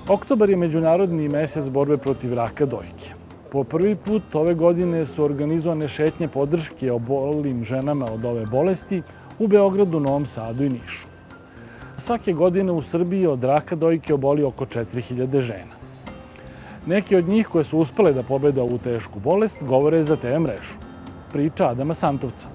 Oktobar je međunarodni mesec borbe protiv raka dojke. Po prvi put ove godine su organizovane šetnje podrške obolelim ženama od ove bolesti u Beogradu, Novom Sadu i Nišu. Svake godine u Srbiji od raka dojke oboli oko 4000 žena. Neki od njih koje su uspele da pobede ovu tešku bolest govore za TV mrežu. Priča Adama Santovca.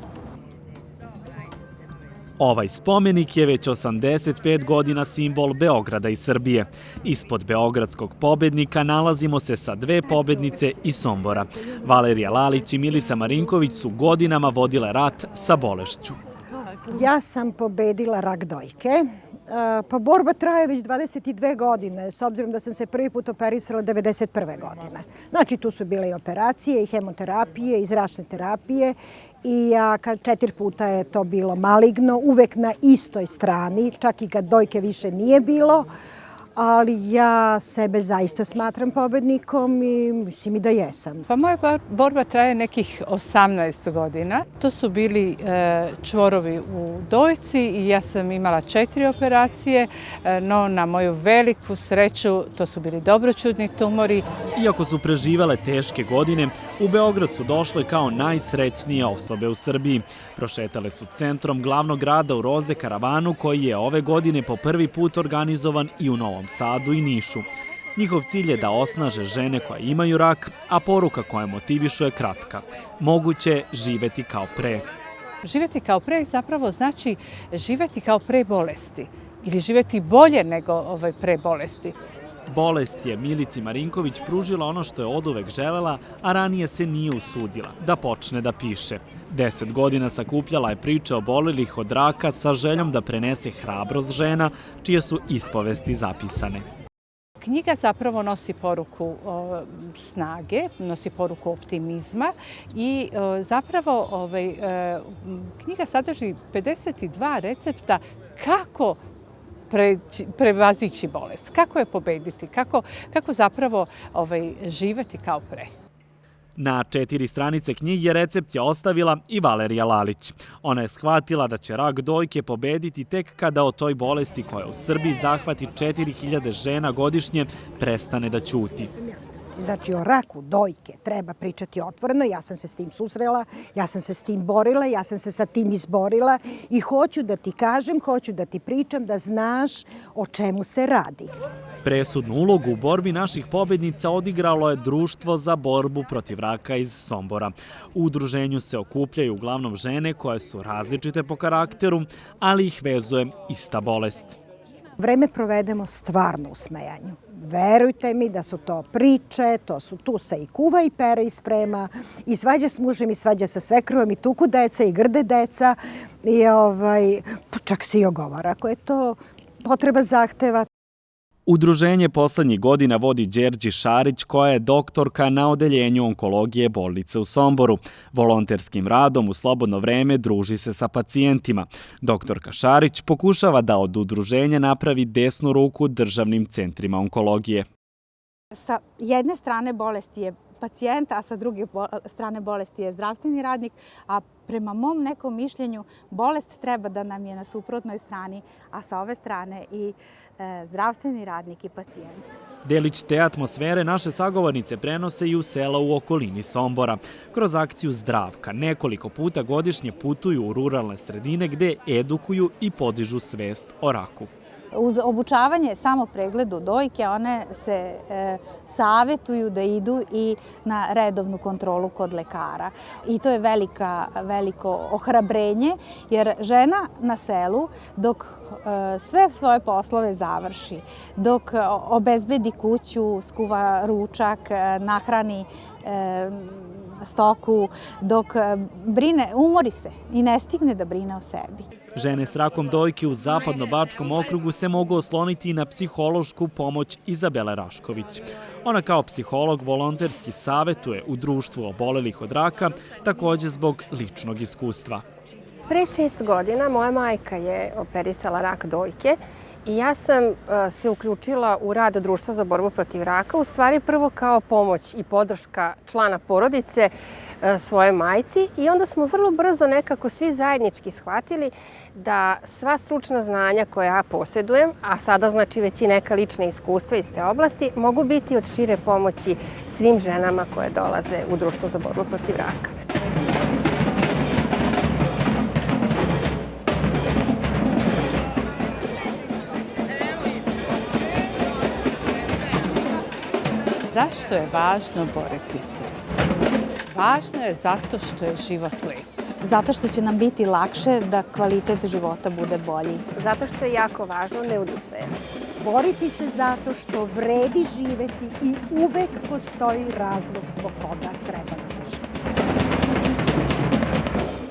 Ovaj spomenik je već 85 godina simbol Beograda i Srbije. Ispod beogradskog pobednika nalazimo se sa dve pobednice iz Sombora. Valerija Lalić i Milica Marinković su godinama vodile rat sa bolešću. Ja sam pobedila rak dojke. Pa borba traje već 22 godine, s obzirom da sam se prvi put operisala 91. godine. Znači, tu su bile i operacije, i hemoterapije, i zračne terapije. I 4 puta je to bilo maligno, uvek na istoj strani, čak i kad dojke više nije bilo. Ali ja sebe zaista smatram pobednikom i mislim i da jesam. Pa moja borba traje nekih 18 godina. To su bili čvorovi u dojci i ja sam imala 4 operacije, no na moju veliku sreću to su bili dobroćudni tumori. Iako su preživele teške godine, u Beograd su došle kao najsrećnije osobe u Srbiji. Prošetale su centrom glavnog grada u roze karavanu koji je ove godine po prvi put organizovan i u Novom Sadu i Nišu. Njihov cilj je da osnaže žene koje imaju rak, a poruka koja motiviše je kratka. Moguće je živeti kao pre. Živeti kao pre zapravo znači živeti kao pre bolesti ili živeti bolje nego pre bolesti. Bolest je Milici Marinković pružila ono što je oduvek želela, a ranije se nije usudila, da počne da piše. 10 godina sakupljala je priče obolelih od raka sa željom da prenese hrabrost žena, čije su ispovesti zapisane. Knjiga zapravo nosi poruku snage, nosi poruku optimizma i zapravo knjiga sadrži 52 recepta kako prevazići bolest, kako je pobediti, kako zapravo živeti kao pre. Na 4 stranice knjige recept je ostavila i Valerija Lalić. Ona je shvatila da će rak dojke pobediti tek kada o toj bolesti koja u Srbiji zahvati 4000 žena godišnje prestane da ćuti. Znači, o raku dojke treba pričati otvoreno. Ja sam se s tim susrela, ja sam se s tim borila, ja sam se sa tim izborila i hoću da ti kažem, hoću da ti pričam, da znaš o čemu se radi. Presudnu ulogu u borbi naših pobednica odigralo je Društvo za borbu protiv raka iz Sombora. U udruženju se okupljaju uglavnom žene koje su različite po karakteru, ali ih vezuje ista bolest. Vreme provedemo stvarno u smejanju. Verujte mi da su to priče, tu se i kuva i pere i sprema, i svađa s mužem i svađa sa svekrovom i tuku deca i grde deca i čak se i ogovara ako je to potreba zahteva. Udruženje poslednjih godina vodi Đerđi Šarić, koja je doktorka na odeljenju onkologije bolnice u Somboru. Volonterskim radom u slobodno vreme druži se sa pacijentima. Doktorka Šarić pokušava da od udruženja napravi desnu ruku državnim centrima onkologije. Sa jedne strane bolesti je pacijent, a sa druge strane bolesti je zdravstveni radnik, a prema mom nekom mišljenju bolest treba da nam je na suprotnoj strani, a sa ove strane i zdravstveni radnik i pacijent. Delić te atmosfere naše sagovornice prenose i u sela u okolini Sombora. Kroz akciju Zdravka nekoliko puta godišnje putuju u ruralne sredine gde edukuju i podižu svest o raku. Uz obučavanje samopregledu dojke one se savetuju da idu i na redovnu kontrolu kod lekara. I to je veliko ohrabrenje jer žena na selu dok sve svoje poslove završi, dok obezbedi kuću, skuva ručak, nahrani stoku, dok brine, umori se i ne stigne da brine o sebi. Žene s rakom dojke u Zapadno-Bačkom okrugu se mogu osloniti i na psihološku pomoć Izabele Rašković. Ona kao psiholog volonterski savetuje u društvu obolelih od raka, takođe zbog ličnog iskustva. Pre 6 godina moja majka je operisala rak dojke Ja sam se uključila u rad Društva za borbu protiv raka, u stvari prvo kao pomoć i podrška člana porodice svoje majci i onda smo vrlo brzo nekako svi zajednički shvatili da sva stručna znanja koja ja posjedujem, a sada znači već i neka lična iskustva iz te oblasti, mogu biti od šire pomoći svim ženama koje dolaze u Društvo za borbu protiv raka. Zašto je važno boriti se? Važno je zato što je život lep. Zato što će nam biti lakše da kvalitet života bude bolji. Zato što je jako važno ne odustajati. Boriti se zato što vredi živeti i uvek postoji razlog zbog koga treba da se živi.